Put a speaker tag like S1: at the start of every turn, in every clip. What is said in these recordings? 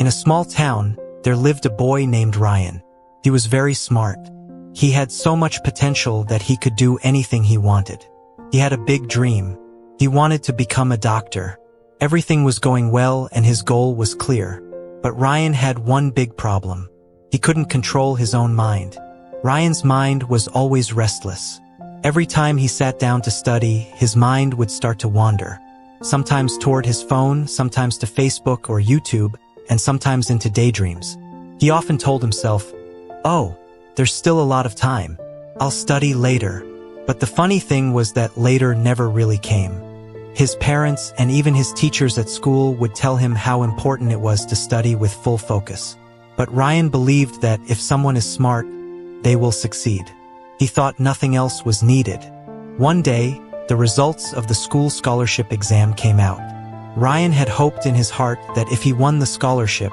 S1: In a small town, there lived a boy named Ryan. He was very smart. He had so much potential that he could do anything he wanted. He had a big dream. He wanted to become a doctor. Everything was going well and his goal was clear. But Ryan had one big problem. He couldn't control his own mind. Ryan's mind was always restless. Every time he sat down to study, his mind would start to wander. Sometimes toward his phone, sometimes to Facebook or YouTube, and sometimes into daydreams. He often told himself, "Oh, there's still a lot of time. I'll study later." But the funny thing was that later never really came. His parents and even his teachers at school would tell him how important it was to study with full focus. But Ryan believed that if someone is smart, they will succeed. He thought nothing else was needed. One day, the results of the school scholarship exam came out. Ryan had hoped in his heart that if he won the scholarship,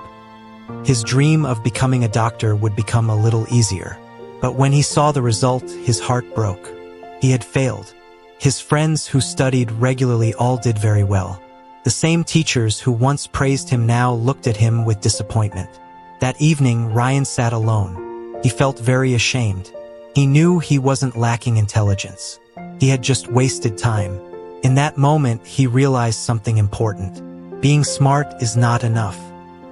S1: his dream of becoming a doctor would become a little easier. But when he saw the result, his heart broke. He had failed. His friends who studied regularly all did very well. The same teachers who once praised him now looked at him with disappointment. That evening, Ryan sat alone. He felt very ashamed. He knew he wasn't lacking intelligence. He had just wasted time. In that moment, he realized something important. Being smart is not enough.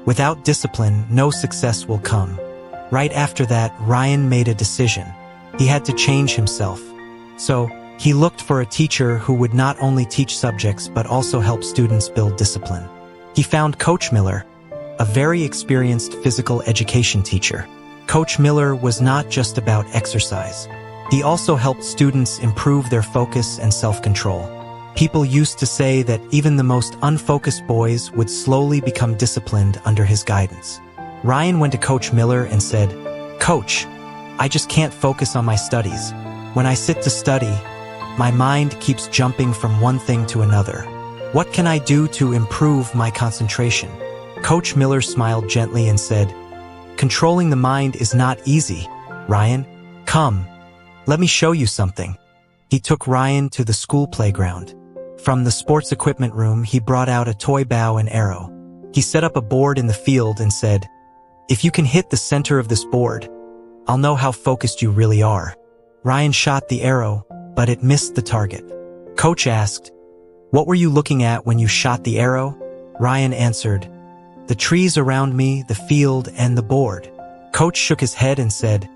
S1: Without discipline, no success will come. Right after that, Ryan made a decision. He had to change himself. So, he looked for a teacher who would not only teach subjects but also help students build discipline. He found Coach Miller, a very experienced physical education teacher. Coach Miller was not just about exercise. He also helped students improve their focus and self-control. People used to say that even the most unfocused boys would slowly become disciplined under his guidance. Ryan went to Coach Miller and said, "Coach, I just can't focus on my studies. When I sit to study, my mind keeps jumping from one thing to another. What can I do to improve my concentration?" Coach Miller smiled gently and said, "Controlling the mind is not easy, Ryan. Come, let me show you something." He took Ryan to the school playground. From the sports equipment room, he brought out a toy bow and arrow. He set up a board in the field and said, "If you can hit the center of this board, I'll know how focused you really are." Ryan shot the arrow, but it missed the target. Coach asked, "What were you looking at when you shot the arrow?" Ryan answered, "The trees around me, the field, and the board." Coach shook his head and said,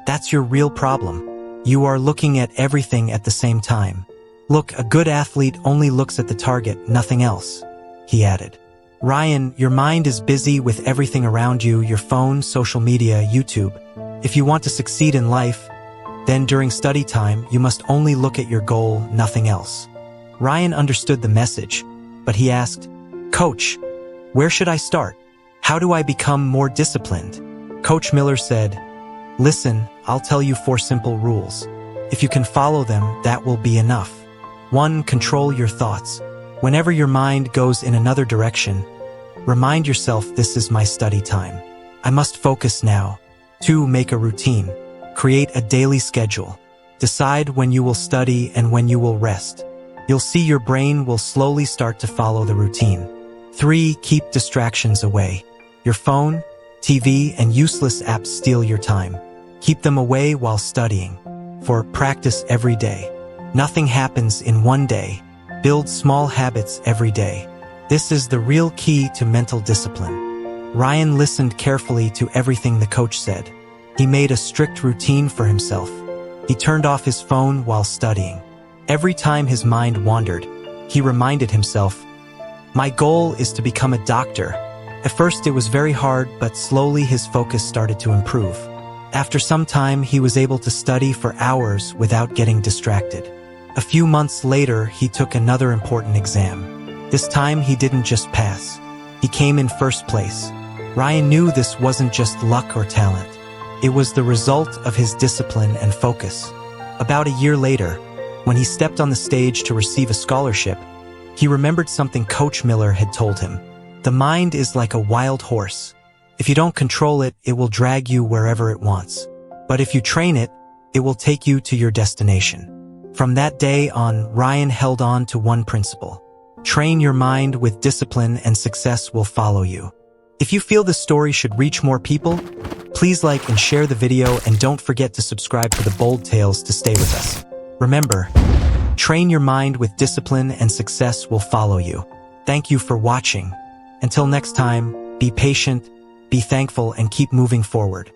S1: "That's your real problem. You are looking at everything at the same time. Look, a good athlete only looks at the target, nothing else," he added. "Ryan, your mind is busy with everything around you, your phone, social media, YouTube. If you want to succeed in life, then during study time, you must only look at your goal, nothing else." Ryan understood the message, but he asked, "Coach, where should I start? How do I become more disciplined?" Coach Miller said, "Listen, I'll tell you 4 simple rules. If you can follow them, that will be enough. 1. Control your thoughts. Whenever your mind goes in another direction, remind yourself, this is my study time. I must focus now. 2. Make a routine. Create a daily schedule. Decide when you will study and when you will rest. You'll see your brain will slowly start to follow the routine. 3. Keep distractions away. Your phone, TV, and useless apps steal your time. Keep them away while studying. 4. Practice every day. Nothing happens in one day. Build small habits every day. This is the real key to mental discipline." Ryan listened carefully to everything the coach said. He made a strict routine for himself. He turned off his phone while studying. Every time his mind wandered, he reminded himself, "My goal is to become a doctor." At first it was very hard, but slowly his focus started to improve. After some time, he was able to study for hours without getting distracted. A few months later, he took another important exam. This time, he didn't just pass. He came in first place. Ryan knew this wasn't just luck or talent. It was the result of his discipline and focus. About a year later, when he stepped on the stage to receive a scholarship, he remembered something Coach Miller had told him. The mind is like a wild horse. If you don't control it, it will drag you wherever it wants. But if you train it, it will take you to your destination. From that day on, Ryan held on to one principle. Train your mind with discipline and success will follow you. If you feel this story should reach more people, please like and share the video, and don't forget to subscribe for the bold tales to stay with us. Remember, train your mind with discipline and success will follow you. Thank you for watching. Until next time, be patient, be thankful, and keep moving forward.